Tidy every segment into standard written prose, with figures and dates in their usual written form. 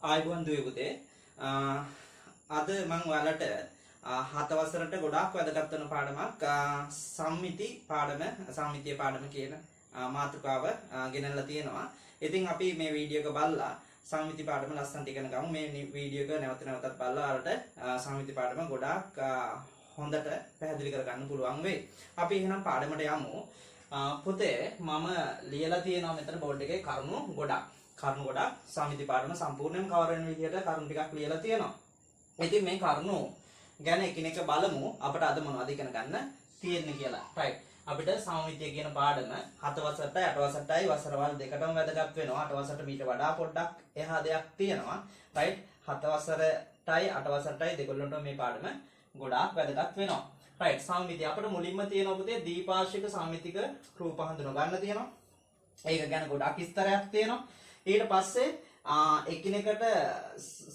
ආයුබෝවන් දුවේ පුතේ අද මම ඔයාලට 7 වසරට ගොඩාක් වැදගත් වෙන පාඩමක් සම්මිති පාඩම සම්මිතිය පාඩම කියන මාතෘකාව ගෙනල්ලා තියෙනවා. ඉතින් අපි මේ වීඩියෝ එක බලලා සම්මිති පාඩම ලස්සනට ඉගෙන ගමු. මේ වීඩියෝ එක නැවත නැවතත් බලලා ඔයාලට සම්මිති පාඩම ගොඩාක් හොඳට පැහැදිලි කරගන්න පුළුවන් වෙයි. අපි එහෙනම් පාඩමට යමු. පුතේ මම ලියලා තියෙනවා මෙතන බෝඩ් එකේ කරුණු ගොඩක් සම්මිති පාඩම සම්පූර්ණයෙන්ම කවර වෙන විදිහට කරුණු ටිකක් ලියලා තියෙනවා. ඉතින් මේ කරුණු ගැන එකිනෙක බලමු අපිට අද මොනවද ඉගෙන ගන්න තියෙන්නේ කියලා. right. අපිට සම්මිතිය කියන පාඩම 7 වසරටයි 8 වසරටයි වසරවල් දෙකටම වැදගත් වෙනවා. 8 වසරට මීට වඩා පොඩ්ඩක් එහා දෙයක් තියෙනවා. right. 7 වසරටයි 8 වසරටයි දෙකොල්ලන්ටම මේ පාඩම ගොඩාක් වැදගත් වෙනවා. right. සම්මිතිය අපිට මුලින්ම තියෙනවා පුතේ දීපාර්ශ්වික සම්මිතික රූප හඳුනා ගන්න තියෙනවා. ඒක ගැන ගොඩක් විස්තරයක් තියෙනවා. ඊට පස්සේ එකිනෙකට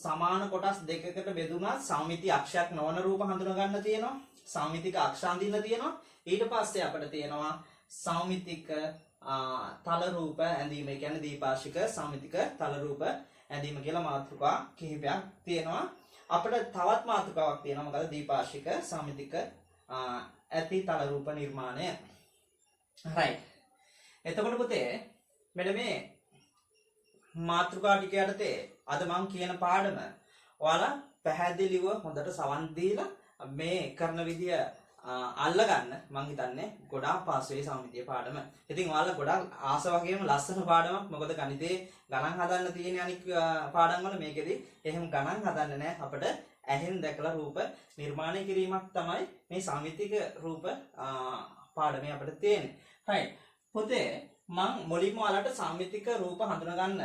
සමාන කොටස් දෙකකට බෙදුණා සම්මිති අක්ෂයක් නොවන රූප හඳුනා ගන්න තියෙනවා. සම්මිතික අක්ෂ අඳින්න තියෙනවා. ඊට පස්සේ අපිට තියෙනවා සම්මිතික තල රූප ඇඳීම. ඒ කියන්නේ දීපාර්ශ්වික සම්මිතික තල රූප ඇඳීම කියලා මාතෘකා කිහිපයක් තියෙනවා. අපිට තවත් මාතෘකාවක් තියෙනවා. මොකද දීපාර්ශ්වික සම්මිතික ඇති තල රූප නිර්මාණය. right. එතකොට පුතේ මෙන්න මේ මාතෘකා ටික යටතේ අද මම කියන පාඩම ඔයාලා පැහැදිලිව හොඳට සවන් දීලා මේ කරන විදිය අල්ලගන්න මම හිතන්නේ ගොඩාක් පාස් වෙයි සම්මිතිය පාඩම. ඉතින් ඔයාලා ගොඩාක් ආස වගේම ලස්සන පාඩමක්. මොකද ගණිතේ ගණන් හදන්න තියෙන අනික් පාඩම් වල මේකෙදි එහෙම ගණන් හදන්න නැහැ. අපිට ඇහෙන් දැකලා රූප නිර්මාණය කිරීමක් තමයි මේ සම්මිතික රූප පාඩමේ අපිට තියෙන්නේ. right. පුතේ මම මුලින්ම ඔයාලට සම්මිතික රූප හඳුනා ගන්න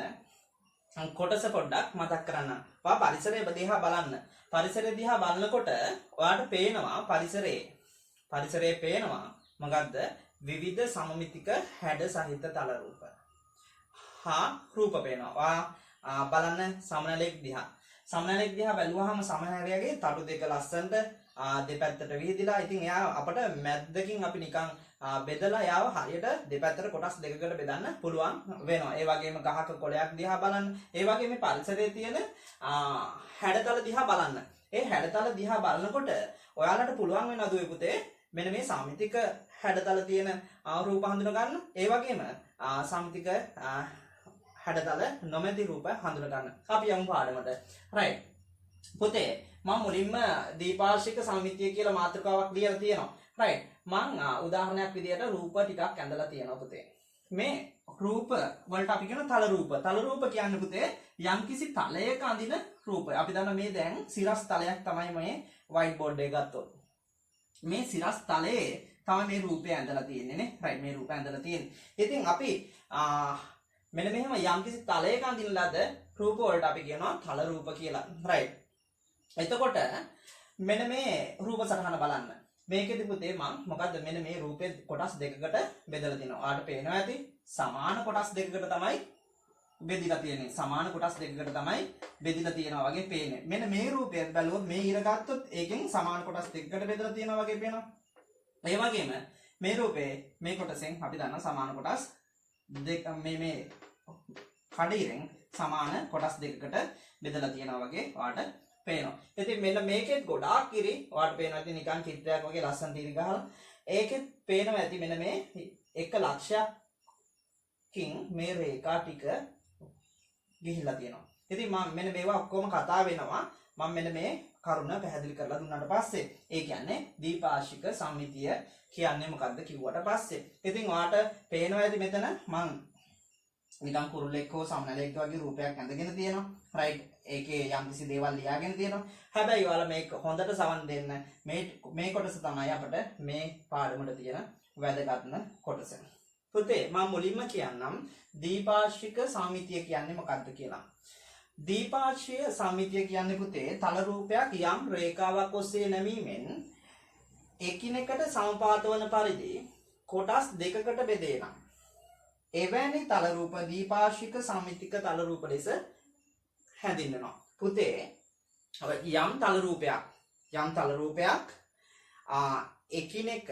කොටස පොඩ්ඩක් මතක් කරන්න. ඔයා පරිසරය දිහා බලන්න. පරිසරය දිහා බලනකොට ඔයාට පේනවා පරිසරයේ පේනවා මොකද්ද? විවිධ සමමිතික හැඩ සහිත තල රූප. රූප පේනවා. ඔයා බලන්න සමනලෙක් දිහා. සමනලෙක් දිහා බැලුවාම සමනලයේ තටු දෙක ලස්සනට දෙපැත්තට විහිදිලා. ඉතින් එයා අපට මැද්දකින් අපි නිකන් බෙදලා යාව හරියට දෙපැත්තට කොටස් දෙකකට බෙදන්න පුළුවන් වෙනවා. ඒ වගේම ගහක කොළයක් දිහා බලන්න. ඒ වගේම පරිසරයේ තියෙන හැඩතල දිහා බලන්න. ඒ හැඩතල දිහා බලනකොට ඔයාලට පුළුවන් වෙනවා දුවේ පුතේ මෙන්න මේ සම්මිතික හැඩතල තියෙන රූප හඳුනා ගන්න. ඒ වගේම සම්මිතික හැඩතල නොමැති රූප හඳුනා ගන්න. අපි යමු පාඩමට. right. පුතේ මම මුලින්ම දීපාර්ශ්වික සම්මිතිය කියලා මාතෘකාවක් ලියලා තියෙනවා. right. මම උදාහරණයක් විදියට රූප ටිකක් ඇඳලා තියෙනවා පුතේ. මේ රූප වලට අපි කියන තල රූප. තල රූප කියන්නේ පුතේ යම්කිසි තලයක අඳින රූපය. අපි දන්නවා මේ දැන් සිරස් තලයක් තමයි මේ white board එක ගත්තොත්. මේ සිරස් තලයේ තමයි මේ රූපය ඇඳලා තියෙන්නේ නේ. right. මේ රූපය ඇඳලා තියෙන්නේ. ඉතින් අපි මෙන්න මෙහෙම යම්කිසි තලයක අඳින ලද රූප වලට අපි කියනවා තල රූප කියලා. right. එතකොට මෙන්න මේ රූප සටහන බලන්න. මේකෙදි පුතේ මම මොකද්ද මෙන්න මේ රූපේ කොටස් දෙකකට බෙදලා තිනවා. ඔයාලට පේනවා ඇති සමාන කොටස් දෙකකට තමයි බෙදලා තියෙන්නේ. සමාන කොටස් දෙකකට තමයි බෙදලා තියෙනවා වගේ පේන්නේ. මෙන්න මේ රූපය බැලුවොත් මේ ඉර ගත්තොත් ඒකෙන් සමාන කොටස් දෙකකට බෙදලා තියෙනවා වගේ පේනවා. ඒ වගේම මේ රූපේ මේ කොටසෙන් අපි දන්නා සමාන කොටස් දෙක මේ කඩිරෙන් සමාන කොටස් දෙකකට බෙදලා තියෙනවා වගේ ඔයාලට පේනවා. ඉතින් මෙන්න මේකෙත් ගොඩාක් ඉරි ඔයාලට පේනවා ඉතින් නිකන් චිත්‍රයක් වගේ ලස්සන තිරි ගහලා ඒකෙත් පේනවා ඇති මෙන්න මේ 1 ලක්ෂයකින් මේ රේඛා ටික ගිහිල්ලා තියෙනවා. ඉතින් මම මෙන්න මේවා ඔක්කොම කතා වෙනවා. මම මෙන්න මේ කරුණ පැහැදිලි කරලා දුන්නාට පස්සේ ඒ කියන්නේ දීපාර්ශ්වික සම්මිතිය කියන්නේ මොකද්ද කිව්වට පස්සේ. ඉතින් ඔයාලට පේනවා ඇති මෙතන මම නිකන් කුරුල්ලෙක් හෝ සමනලෙක් වගේ රූපයක් ඇඳගෙන තියෙනවා. right. ඒකේ යම්කිසි දේවල් ලියාගෙන තියෙනවා. හැබැයි ඔයාලා මේක හොඳට සවන් දෙන්න මේ කොටස තමයි අපිට මේ පාඩමට තියෙන වැදගත්ම කොටස. පුතේ මම මුලින්ම කියන්නම් දීපාර්ශ්වික සම්මිතිය කියන්නේ මොකක්ද කියලා. දීපාර්ශ්වීය සම්මිතිය කියන්නේ පුතේ තල රූපයක් යම් රේඛාවක් ඔස්සේ නැමීමෙන් එකිනෙකට සමපාත වන පරිදි කොටස් දෙකකට බෙදේනම් එවැනි තල රූප දීපාර්ශ්වික සම්මිතික තල රූප ලෙස හැඳින්වෙනවා. පුතේ යම් තල රූපයක් එකිනෙක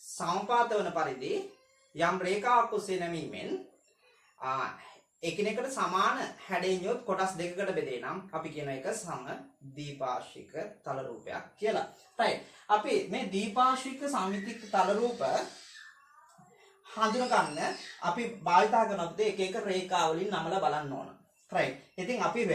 සමපාත වන පරිදි යම් රේඛාවක් ඔස්සේ නැමීමෙන් එකිනෙකට සමාන හැඩයෙන් යොත් කොටස් දෙකකට බෙදේ නම් අපි කියන එක සම දීපාර්ශ්වික තල රූපයක් කියලා. right. අපි මේ දීපාර්ශ්වික සම්මිතික තල රූප හඳුන ගන්න අපි භාවිතා කරනකොට එක එක රේඛා වලින් නමලා බලන්න ඕන. right. ඉතින් අපි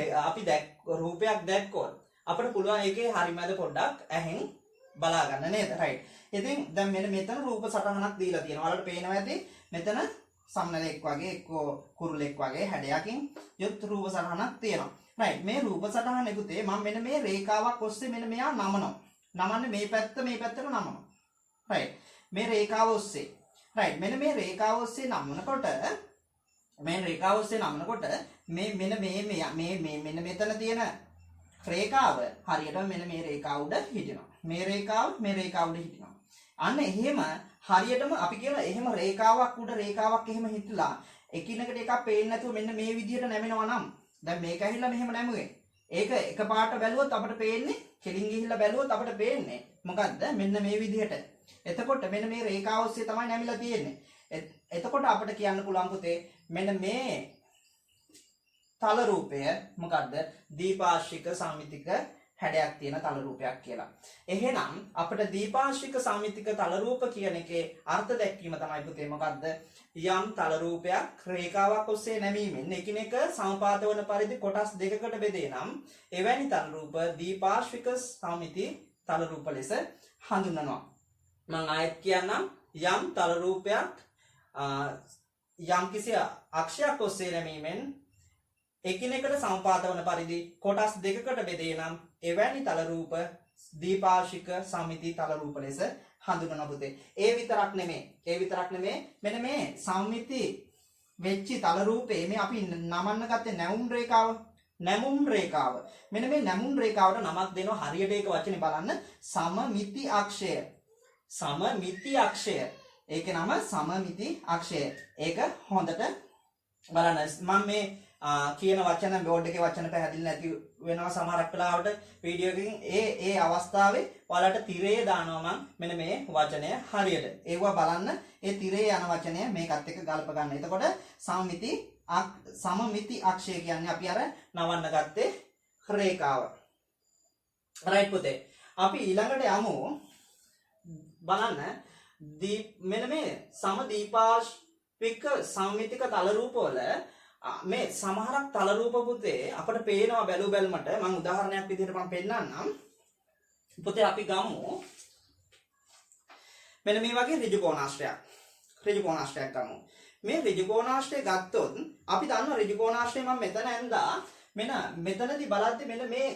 රූපයක් දැක්කොත් අපිට පුළුවන් ඒකේ හරියමද පොඩ්ඩක් ඇහෙන් බලා ගන්න නේද? right. ඉතින් දැන් මෙතන රූප සටහනක් දීලා තියෙනවා. ඔයාලට පේනවා ඇති මෙතන සම්නලෙක් වගේ එක්කෝ කුරුලෙක් වගේ හැඩයකින් යුත් රූප සටහනක් තියෙනවා. right. මේ රූප සටහනේ පුතේ මම මෙන්න මේ රේඛාවක් ඔස්සේ මෙන්න මෙයා නමනවා. නමන්නේ මේ පැත්තට නමනවා. right. මේ රේඛාව ඔස්සේ. right. මෙන්න මේ රේඛාව ඔස්සේ නමනකොට මේ මෙන්න මෙතන තියෙන රේඛාව හරියටම මෙන්න මේ රේඛාව උඩ හිටිනවා. මේ රේඛාව උඩ හිටිනවා. අන්න එහෙම හරියටම අපි කියන එහෙම රේඛාවක් උඩ රේඛාවක් එහෙම හිටලා එකිනෙකට එකක් පේන්නේ නැතුව මෙන්න මේ විදිහට නැමෙනවා නම් දැන් මේක ඇහිලා මෙහෙම නැමුවේ. ඒක එකපාරට බැලුවොත් අපිට පේන්නේ කෙලින් ගිහිල්ලා බැලුවොත් අපිට පේන්නේ මොකද්ද? මෙන්න මේ විදිහට. එතකොට මෙන්න මේ රේඛාව ඔස්සේ තමයි නැමිලා තියෙන්නේ. එතකොට අපිට කියන්න පුළුවන් පුතේ මෙන්න මේ තල රූපය මොකද්ද? දීපාර්ශ්වික සම්මිතික හැඩයක් තියෙන තල රූපයක් කියලා. එහෙනම් අපිට දීපාර්ශ්වික සම්මිතික තල රූප කියන එකේ අර්ථ දැක්වීම තමයි පුතේ මොකද්ද? යම් තල රූපයක් රේඛාවක් ඔස්සේ නැමීමෙන් එකිනෙක සමපාත වන පරිදි කොටස් දෙකකට බෙදේ නම් එවැනි තල රූප දීපාර්ශ්වික සම්මිති තල රූප ලෙස හඳුන්වනවා. මම ආයෙත් කියන්නම් යම් තල රූපයක් යම් කිසි අක්ෂයක් ඔස්සේ නැමීමෙන් එකිනෙකට සමපාත වන පරිදි කොටස් දෙකකට බෙදේ නම් එවැනි තල රූප දීපාර්ශ්වික සම්මිති තල රූප ලෙස හඳුන්වන පුතේ. ඒ විතරක් නෙමෙයි මෙන්න මේ සම්මිති වෙච්චි තල රූපේ මේ අපි නමන්න ගත්තේ නැමුම් රේඛාව. මෙන්න මේ නැමුම් රේඛාවට නමක් දෙනවා හරියට ඒක වචනේ බලන්න සමමිති අක්ෂය. ඒකේ නම සමමිති අක්ෂය. ඒක හොඳට බලන්න. මම මේ කියන වචන බෝඩ් එකේ වචන පැහැදිලි නැති වෙනවා සමහරක් වෙලාවට වීඩියෝ එකකින් ඒ අවස්ථාවේ ඔයාලට තිරේ දානවා මම මෙන්න මේ වචනය හරියට. ඒවා බලන්න ඒ තිරේ යන වචනය මේකත් එක්ක ගලප ගන්න. එතකොට සමමිති අක්ෂය කියන්නේ අපි අර නවන්න ගත්තේ රේඛාව. රයිට් පුතේ. අපි ඊළඟට යමු බලන්න මෙන්න මේ සමදීපාර්ශ්වික සම්මිතික තල රූපවල මේ සමහරක් තල රූප පුතේ අපිට පේනවා බැලුමට මම උදාහරණයක් විදිහට මම පෙන්නන්නම් පුතේ අපි ගමු මෙන්න මේ වගේ ඍජු කෝණාශ්‍රයක් ගමු මේ ඍජු කෝණාශ්‍රය ගත්තොත් අපි දන්නවා ඍජු කෝණාශ්‍රය මම මෙතන ඇඳා මෙතනදී බලද්දි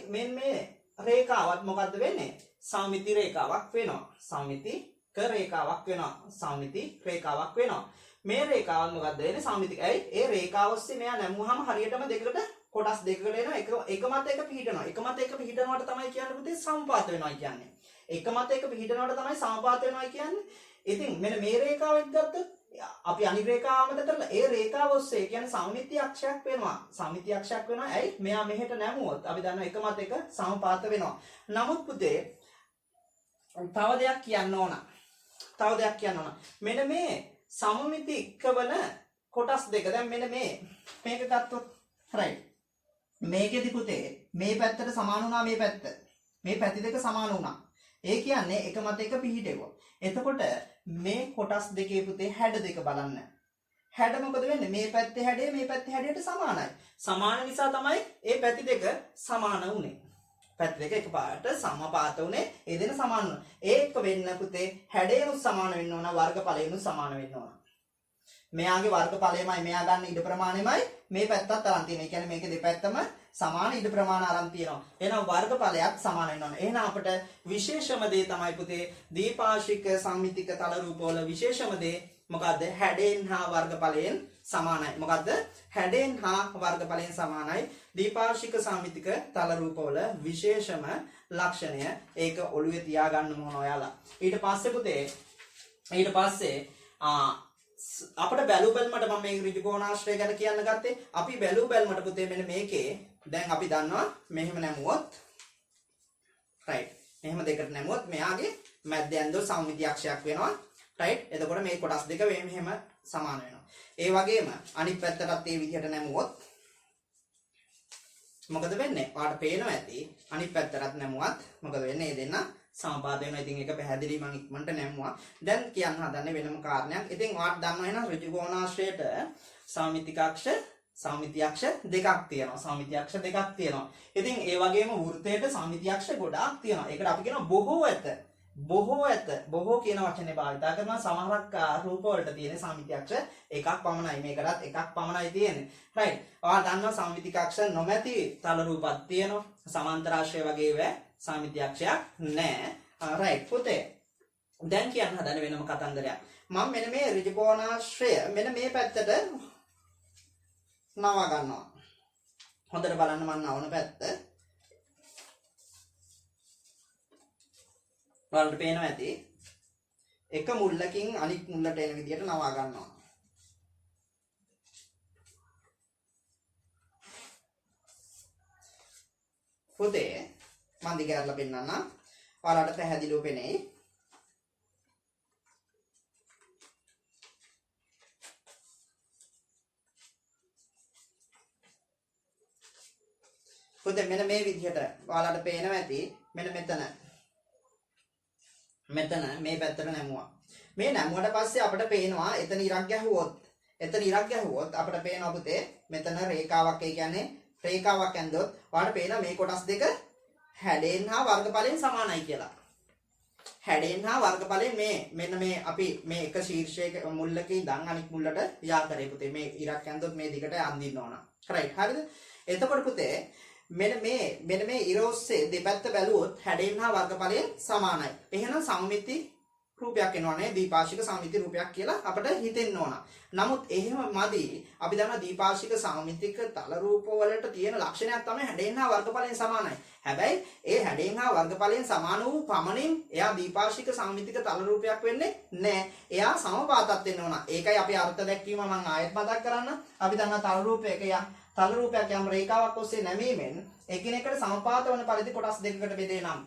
මෙන්න මේ රේඛාවත් මොකද්ද වෙන්නේ සම්මිති රේඛාවක් වෙනවා මේ රේඛාව මොකද්ද වෙන්නේ සම්මිතික. ඒ රේඛාව ඔස්සේ මෙයා නැමුවාම හරියටම කොටස් දෙකකට එනවා එක මත එක පිහිටනවාට තමයි කියන්නේ පුතේ සමපාත වෙනවා කියන්නේ. එක මත එක පිහිටනවාට තමයි සමපාත වෙනවා කියන්නේ. ඉතින් මෙන්න මේ රේඛාවෙත් ගත්තොත් අපි අනිත් රේඛාව මත කරලා ඒ රේඛාව ඔස්සේ කියන්නේ සම්මිති අක්ෂයක් වෙනවා. ඇයි මෙයා මෙහෙට නැමුවොත් අපි දන්නවා එක මත එක සමපාත වෙනවා. නමුත් පුතේ තව දෙයක් කියන්න ඕන. මෙන්න මේ සමමිති එක්කවන කොටස් දෙක දැන් මෙන්න මේක ගත්තොත් right මේකෙදි පුතේ මේ පැත්තට සමාන වුණා මේ පැති දෙක සමාන වුණා ඒ කියන්නේ එක මත එක පිහිටෙවුවා එතකොට මේ කොටස් දෙකේ පුතේ හැඩ දෙක බලන්න හැඩ මොකද වෙන්නේ මේ පැත්තේ හැඩය මේ පැත්තේ හැඩයට සමාන නිසා තමයි මේ පැති දෙක සමාන වුනේ පැති දෙක එකපාරට සමපාත වුනේ ඒ දෙන සමාන වුණා ඒක වෙන්න පුතේ හැඩයනුත් සමාන වෙන්න ඕන වර්ගඵලයනුත් සමාන වෙන්න ඕන මෙයාගේ වර්ගඵලයමයි මෙයා ගන්න ඉඩ ප්‍රමාණයමයි මේ පැත්තත් අරන් තියෙනවා. ඒ කියන්නේ මේකේ දෙපැත්තම සමාන ඉඩ ප්‍රමාණ අරන් තියෙනවා. එහෙනම් වර්ගඵලයක් සමාන වෙන්න ඕන. එහෙනම් අපිට විශේෂම දේ තමයි පුතේ දීපාර්ශ්වික සම්මිතික තල රූපවල විශේෂම දේ මොකද්ද? හැඩයෙන් හා වර්ගඵලයෙන් සමානයි. දීපාර්ශ්වික සම්මිතික තල රූපවල විශේෂම ලක්ෂණය ඒක ඔළුවේ තියාගන්න ඕන ඔයාලා. ඊට පස්සේ අපිට බැලුමට මම මේ ඍජු කෝණාශ්‍රය ගැන කියන්න ගත්තේ අපි බැලුමට පුතේ මෙන්න මේකේ දැන් අපි දන්නවා මෙහෙම නැමුවොත් right මෙහෙම දෙකට නැමුවොත් මෙයාගේ මැද්ද ඇන්දෝ සම්මිති අක්ෂයක් වෙනවා right එතකොට මේ කොටස් දෙක මෙහෙම සමාන වෙනවා. ඒ වගේම අනිත් පැත්තටත් ඒ විදිහට නැමුවොත් මොකද වෙන්නේ? ඔයාලට පේනවා ඇති අනිත් පැත්තටත් නැමුවත් මොකද වෙන්නේ? මේ දෙන්න සමපාත වෙනවා. ඉතින් ඒක පැහැදිලි මම ඉක්මනට නැමුවා. දැන් කියන්න හදන්නේ වෙනම කාරණයක්. ඉතින් ඔයාලට දන්නවා එහෙනම් ඍජු කෝණාශ්‍රයට සමමිතික අක්ෂ සමමිති අක්ෂ දෙකක් තියෙනවා. සමමිති අක්ෂ දෙකක් තියෙනවා. ඉතින් ඒ වගේම වෘත්තයට සමමිති අක්ෂ ගොඩාක් තියෙනවා. ඒකට අපි කියනවා බොහෝ ඇත. බොහෝ ඇත. බොහෝ කියන වචනේ භාවිතා කරනවා. සමහරක් රූප වලට තියෙන සමමිති අක්ෂ එකක් පමණයි. මේකටත් එකක් පමණයි තියෙන්නේ. රයිට්. ඔයාලා දන්නවා සමමිතික අක්ෂ නොමැති තල රූපත් තියෙනවා. සමාන්තරාශ්‍රය වගේ වේ සමමිති අක්ෂයක් නැහැ. රයිට් පුතේ. දැන් කියන්න හදන වෙනම කතන්දරයක්. මම මෙන්න මේ ඍජු කෝණාශ්‍රය මෙන්න මේ පැත්තට නවා ගන්නවා. හොඳට බලන්න මම නවන පැත්ත. ඔයාලට පේනවා ඇති. එක මුල්ලකින් අනිත් මුල්ලට එන විදිහට නවා ගන්නවා. පුතේ මම දිගහැරලා පෙන්නන්නම්. ඔයාලට පැහැදිලිව පෙනෙයි. පුතේ මෙන්න මේ විදිහට ඔයාලට පේනවා ඇති. මෙන්න මෙතන මේ පැත්තට නැමුවා. මේ නැමුවට පස්සේ අපිට පේනවා එතන ඉරක් ගැහුවොත් අපිට පේනවා පුතේ මෙතන රේඛාවක්. ඒ කියන්නේ රේඛාවක් ඇඳුවොත් ඔයාලට පේනවා මේ කොටස් දෙක හැඩයෙන් හා වර්ගඵලයෙන් සමානයි කියලා. හැඩයෙන් හා වර්ගඵලයෙන් මෙන්න මේ අපි මේ එක ශීර්ෂයක මුල්ලක ඉඳන් අනිත් මුල්ලට යා කරේ පුතේ. මේ ඉරක් ඇඳුවොත් මේ දිගට අඳින්න ඕන. රයිට් හරිද? එතකොට පුතේ මෙන්න මේ ඉර ඔස්සේ දෙපැත්ත බැලුවොත් හැඩයෙන් හා වර්ගඵලයෙන් සමානයි. එහෙනම් සමමිති රූපයක් එනවා නේ. දීපාර්ශ්වික සමමිති රූපයක් කියලා අපිට හිතෙන්න ඕන. නමුත් එහෙම මදි. අපි දන්නවා දීපාර්ශ්වික සමමිතික තල රූප වලට තියෙන ලක්ෂණයක් තමයි හැඩයෙන් හා වර්ගඵලයෙන් සමානයි. හැබැයි ඒ හැඩයෙන් හා වර්ගඵලයෙන් සමාන වූ පමණින් එයා දීපාර්ශ්වික සමමිතික තල රූපයක් වෙන්නේ නැහැ. එයා සමපාතත් වෙන්න ඕන. ඒකයි අපි අර්ථ දැක්වීම මම ආයෙත් මතක් කරන්න. අපි දන්නවා තල රූපයක තල රූපයක් යම් රේඛාවක් ඔස්සේ නැමීමෙන් එකිනෙකට සමපාත වන පරිදි කොටස් දෙකකට බෙදේ නම්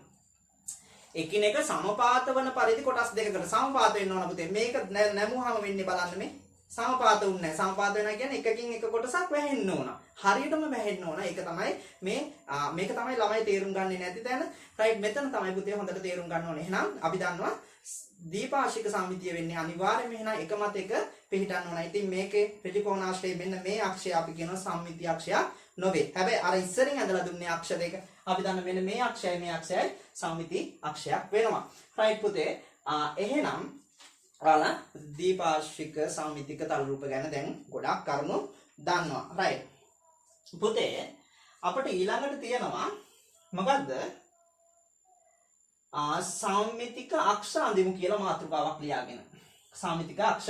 එකිනෙක සමපාත වන පරිදි කොටස් දෙකකට සමපාත වෙන්න ඕන පුතේ. මේක නැමුවාම වෙන්නේ බලන්න මේ සමපාත උන්නේ නැහැ. සමපාත වෙනවා කියන්නේ එකකින් එක කොටසක් වැහෙන්න ඕන. හරියටම වැහෙන්න ඕන. ඒක තමයි මේක තමයි ළමයි තේරුම් ගන්නේ නැති තැන. රයිට් මෙතන තමයි පුතේ හොඳට තේරුම් ගන්න ඕනේ. එහෙනම් අපි දන්නවා දීපාර්ශ්වික සමමිතිය වෙන්නේ අනිවාර්යයෙන්ම එහෙනම් එක මත එක පිළිටන්න ඕන. ඉතින් මේකේ ඍජු කෝණාශ්‍රය මෙන්න මේ අක්ෂය අපි කියනවා සමමිති අක්ෂයක් නොවේ. හැබැයි අර ඉස්සරින් ඇදලා දුන්නේ අක්ෂ දෙක. අපි දන්න මෙන්න මේ අක්ෂයයි සමමිති අක්ෂයක් වෙනවා. රයිට් පුතේ. එහෙනම් ඔයාලා දීපාර්ශ්වික සමමිතික තල රූප ගැන දැන් ගොඩක් කරුණු දන්නවා. රයිට් පුතේ අපිට ඊළඟට තියෙනවා මොකද්ද? සමමිතික අක්ෂ අඳිමු කියලා මාතෘකාවක් ලියාගෙන. සමමිතික අක්ෂ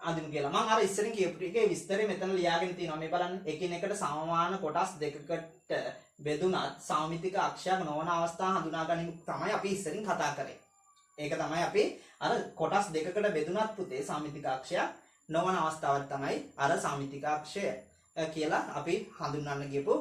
අඳිමු කියලා. මම අර ඉස්සරින් කියපු එකේ විස්තරය මෙතන ලියාගෙන තියෙනවා. මේ බලන්න එකිනෙකට සමමාන කොටස් දෙකකට බෙදුනත් සමමිතික අක්ෂයක් නොවන අවස්ථා හඳුනා ගැනීම තමයි අපි ඉස්සරින් කතා කරේ. ඒක තමයි අපි අර කොටස් දෙකකට බෙදුනත් පුතේ සමමිතික අක්ෂයක් නොවන අවස්ථාවක් තමයි අර සමමිතික අක්ෂය කියලා අපි හඳුන්වන්න ගියපු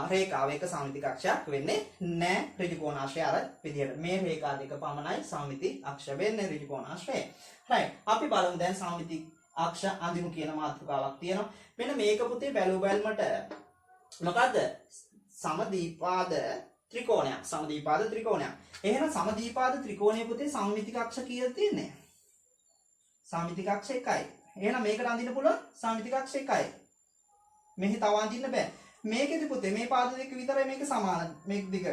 රේඛාවක සමමිතික අක්ෂයක් වෙන්නේ නැහැ. ඍජු කෝණාශ්‍රය අර විදිහට මේ රේඛා දෙක පමණයි සමමිති අක්ෂ වෙන්නේ ඍජු කෝණාශ්‍රය. රයිට් අපි බලමු දැන් සමමිති අක්ෂ අඳිමු කියන මාතෘකාවක් තියෙනවා. මෙන්න මේක පුතේ බැලු බැලමට මොකද්ද? සමදීපාද ත්‍රිකෝණයක්. සමදීපාද ත්‍රිකෝණයක්. එහෙනම් සමදීපාද ත්‍රිකෝණයේ පුතේ සමමිතික අක්ෂ කීයද තියෙන්නේ? සමමිතික අක්ෂ 1යි. එහෙනම් මේකට අඳින්න පුළුවන් සමමිතික අක්ෂ 1යි. මෙහි තව අඳින්න බෑ. මේකෙදි පුතේ මේ පාද දෙක විතරයි මේක සමාන. මේක දිග.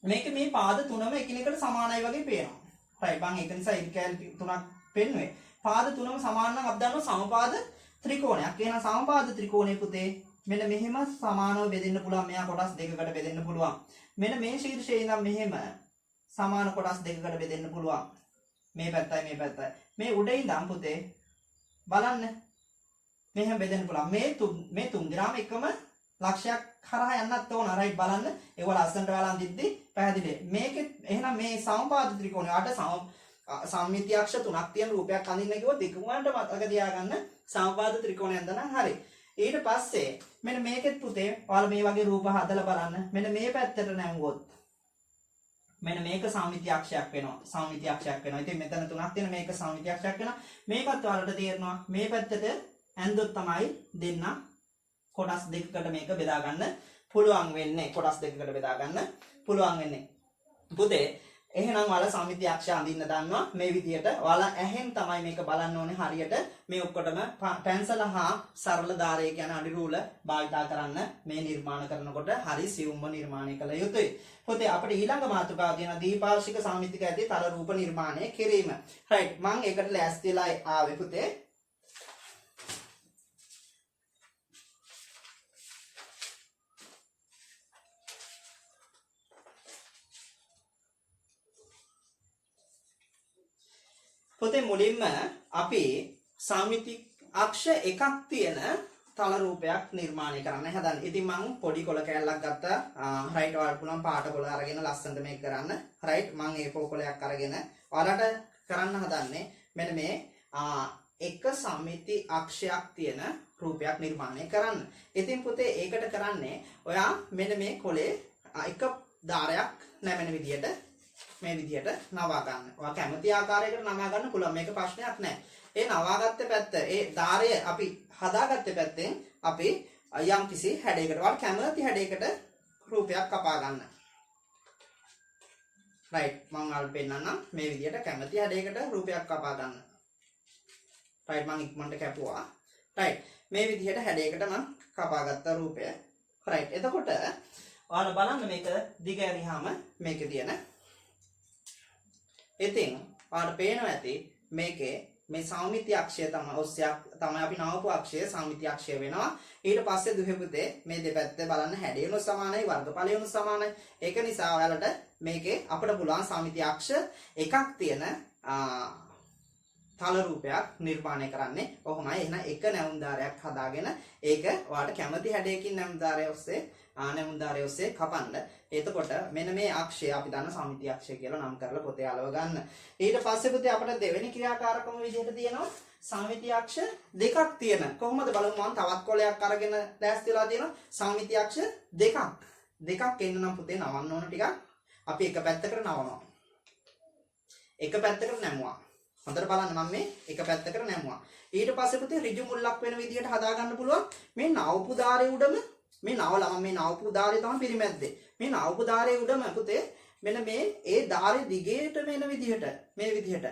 මේක මේ පාද තුනම එකිනෙකට සමානයි වගේ පේනවා. රයිට් මම ඒක නිසා ඉන්කැල් තුනක් පෙන්නුවේ. පාද තුනම සමාන නම් අපි දන්නවා සමපාද ත්‍රිකෝණයක්. එහෙනම් සමපාද ත්‍රිකෝණය පුතේ මෙන්න මෙහෙම සමානව බෙදෙන්න පුළුවන්. මෙයා කොටස් දෙකකට බෙදෙන්න පුළුවන්. මෙන්න මේ ශීර්ෂයේ ඉඳන් මෙහෙම සමාන කොටස් දෙකකට බෙදෙන්න පුළුවන්. මේ පැත්තයි මේ පැත්තයි. මේ උඩ ඉඳන් පුතේ බලන්න මෙහෙම බෙදෙන්න පුළුවන්. මේ තුන් දෙනාම එකම ලක්ෂයක් හරහා යන්නත් ඕන. රයිට් බලන්න. ඒව ලස්සනට බලන් දිද්දි පැහැදිලි. මේකෙත් එහෙනම් මේ සමපාද ත්‍රිකෝණයට සමමිති අක්ෂ තුනක් තියෙන රූපයක් අඳින්න කිව්වොත් දෙකමකට මතක තියාගන්න සමපාද ත්‍රිකෝණයක් දනම් හරි. ඊට පස්සේ මෙන්න මේකෙත් පුතේ ඔයාලා මේ වගේ රූප හදලා බලන්න. මෙන්න මේ පැත්තට නැංගුවොත් මෙන්න මේක සාමිති අක්ෂයක් වෙනවා. සාමිති අක්ෂයක් වෙනවා. ඉතින් මෙතන තුනක් තියෙන මේක සාමිති අක්ෂයක් වෙනවා. මේකත් ඔයාලට තේරෙනවා මේ පැත්තට ඇන්දොත් තමයි දෙන්න කොටස් දෙකකට මේක බෙදා ගන්න පුළුවන් වෙන්නේ. කොටස් දෙකකට බෙදා ගන්න පුළුවන් වෙන්නේ. පුතේ එහෙනම් ඔයාලා සාමිති අක්ෂය අඳින්න දන්නවා මේ විදියට. ඔයාලා ඇහෙන් තමයි මේක බලන්න ඕනේ හරියට. මේ ඔක්කොටම පැන්සල හා සරල ධාරය කියන අඩි රූල භාවිතා කරන්න මේ නිර්මාණ කරනකොට හරි සියුම්ව නිර්මාණය කළ යුතුයි. පුතේ අපිට ඊළඟ මාතෘකාව තියෙන දීපාර්ශ්වික සාමිතික ඇති තල රූප නිර්මාණය කිරීම. රයිට් මම ඒකට ලෑස්ති වෙලා ආවේ පුතේ. පොතේ මුලින්ම අපි සාමිති අක්ෂ එකක් තියෙන තල රූපයක් නිර්මාණය කරන්න හදන්නේ. ඉතින් මම පොඩි කොළ කෑල්ලක් ගත්තා. රයිට් ඔයාලට පුළුවන් පාට කොළ අරගෙන ලස්සනට මේක කරන්න. රයිට් මම A4 කොළයක් අරගෙන ඔයාලට කරන්න හදන්නේ මෙන්න මේ එක සාමිති අක්ෂයක් තියෙන රූපයක් නිර්මාණය කරන්න. ඉතින් පුතේ ඒකට කරන්නේ ඔයා මෙන්න මේ කොළේ එක ධාරයක් නැමෙන විදියට මේ විදියට නවා ගන්න. ඔයා කැමති ආකාරයකට නවා ගන්න පුළුවන්. මේක ප්‍රශ්නයක් නෑ. ඒ නවාගත්ත පැත්ත ඒ ධාරය අපි හදාගත්ත පැත්තෙන් අපි යම් කිසි හැඩයකට ඔයාලා කැමති හැඩයකට රූපයක් කපා ගන්න. රයිට් මම ඔයාලට පෙන්නන්නම් මේ විදියට කැමති හැඩයකට රූපයක් කපා ගන්න. රයිට් මම ඉක්මනට කැපුවා. රයිට් මේ විදියට හැඩයකට මම කපා ගත්ත රූපය. රයිට් එතකොට ඔයාලා බලන්න මේක දිග ඇරියාම මේකේ තියෙන ඉතින් ඔයාලට පේනවා ඇති මේකේ මේ සාමිති අක්ෂය තමයි අපි නවපු අක්ෂය සාමිති අක්ෂය වෙනවා. ඊට පස්සේ දුවේ පුතේ මේ දෙපැත්ත බලන්න හැඩයනු සමානයි වර්ගඵලයනු සමානයි. ඒක නිසා ඔයාලට මේකේ අපිට පුළුවන් සාමිති අක්ෂ එකක් තියෙන තල රූපයක් නිර්මාණය කරන්නේ. කොහොමයි එහෙනම් එක නැවුම් ධාරයක් හදාගෙන ඒක ඔයාලට කැමති හැඩයකින් නැවුම් ධාරය ඔස්සේ කපන්න. එතකොට මෙන්න මේ අක්ෂය අපි දන්න සාමිති අක්ෂය කියලා නම් කරලා පොතේ අලව ගන්න. ඊට පස්සේ පුතේ අපිට දෙවෙනි ක්‍රියාකාරකම විදිහට තියෙනවා සාමිති අක්ෂ දෙකක් තියෙන. කොහොමද බලමු මම තවත් කොලයක් අරගෙන දැස් වෙලා තියෙනවා සාමිති අක්ෂ දෙකක් එන්න නම් පුතේ නවන්න ඕන ටිකක්. අපි එක පැත්තකට නවනවා. එක පැත්තකට නැමුවා. හොඳට බලන්න මම මේ එක පැත්තකට නැමුවා. ඊට පස්සේ පුතේ ඍජු මුල්ලක් වෙන විදිහට හදා ගන්න පුළුවන්. මේ නවපු ධාරයේ උඩම මේ නවලා මම මේ නවපු ධාරය තමයි පිරිමැද්දේ. මේ නවපු ධාරයේ උඩම පුතේ මෙන්න මේ ඒ ධාරයේ දිගේට මෙන්න විදිහට මේ විදිහට